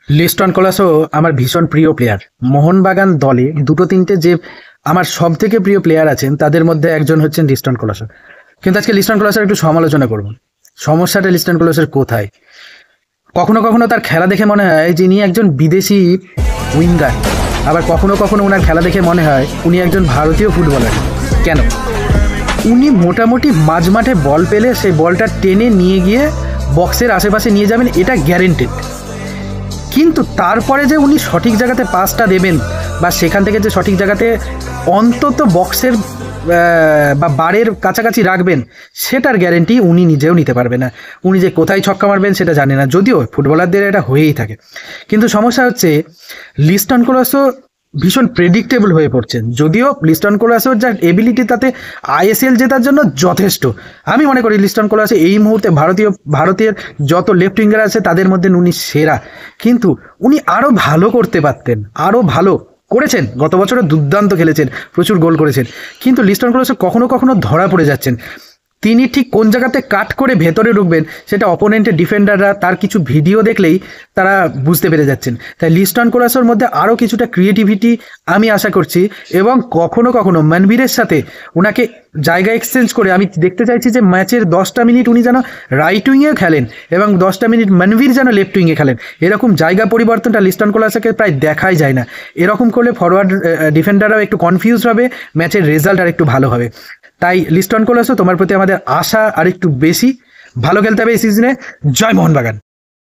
Liston Colaco আমার ভীষণ প্রিয় প্লেয়ার। মোহনবাগান দলে দুটো তিনটে যে আমার সব থেকে প্রিয় প্লেয়ার আছেন তাদের মধ্যে একজন হচ্ছেন লিস্টন কোলাসো। কিন্তু আজকে লিস্টন কোলাসের একটু সমালোচনা করব। সমস্যাটা লিস্টন কোলাসের কোথায়? কখনো কখনো তার খেলা দেখে মনে হয় যে ইনি একজন বিদেশি উইঙ্গার, আবার কখনো কখনো ওনার খেলা দেখে মনে হয় উনি একজন ভারতীয় ফুটবলার। কেন? উনি মোটামুটি মাঝমাঠে বল পেলে সেই বলটা টেনে নিয়ে গিয়ে বক্সের আশেপাশে নিয়ে যাবেন, এটা গ্যারেন্টেড। কিন্তু তারপরে যে উনি সঠিক জায়গাতে পাসটা দেবেন বা সেখান থেকে যে সঠিক জায়গাতে অন্তত বক্সের বা বারের কাছাকাছি রাখবেন, সেটার গ্যারেন্টি উনি নিজেও নিতে পারবে না। উনি যে কোথায় ছক্কা মারবেন সেটা জানে না, যদিও ফুটবলারদের এটা হয়েই থাকে। কিন্তু সমস্যা হচ্ছে লিস্টন কোলাসো ভীষণ প্রেডিক্টেবল হয়ে পড়ছেন। যদিও লিস্টন কোলাসোর যা এবিলিটি তাতে আইএসএল জেতার জন্য যথেষ্ট। আমি মনে করি লিস্টন কোলাসো এই মুহূর্তে ভারতের যত লেফট উইঙ্গার আছে তাদের মধ্যে উনি সেরা। কিন্তু উনি আরও ভালো করতে পারতেন, আরও ভালো করেছেন। গত বছরও দুর্দান্ত খেলেছেন, প্রচুর গোল করেছেন। কিন্তু লিস্টন কোলাসো কখনো কখনো ধরা পড়ে যাচ্ছেন। তিনি ঠিক কোন জায়গাতে কাট করে ভেতরে ঢুকবেন সেটা অপোনেন্টের ডিফেন্ডাররা তার কিছু ভিডিও দেখলেই তারা বুঝতে পেরে যাচ্ছেন। তাই লিস্টন কোলাসোর মধ্যে আরও কিছুটা ক্রিয়েটিভিটি আমি আশা করছি, এবং কখনো কখনো মনবীরের সাথে ওনাকে জায়গা এক্সচেঞ্জ করে আমি দেখতে চাইছি যে ম্যাচের 10টা মিনিট উনি যেন রাইট উইংয়ে খেলেন এবং 10টা মিনিট মনবীর যেন লেফট উইংয়ে খেলেন। এরকম জায়গা পরিবর্তনটা লিস্টন কোলাসোকে প্রায় দেখাই যায় না। এরকম করলে ফরওয়ার্ড ডিফেন্ডাররাও একটু কনফিউজ হবে, ম্যাচের রেজাল্ট আর একটু ভালো হবে। তাই লিস্টন কোলাসো, তোমার প্রতি আমাদের আশা আর একটু বেশি। ভালো খেলতে হবে এই সিজনে। জয় মোহনবাগান।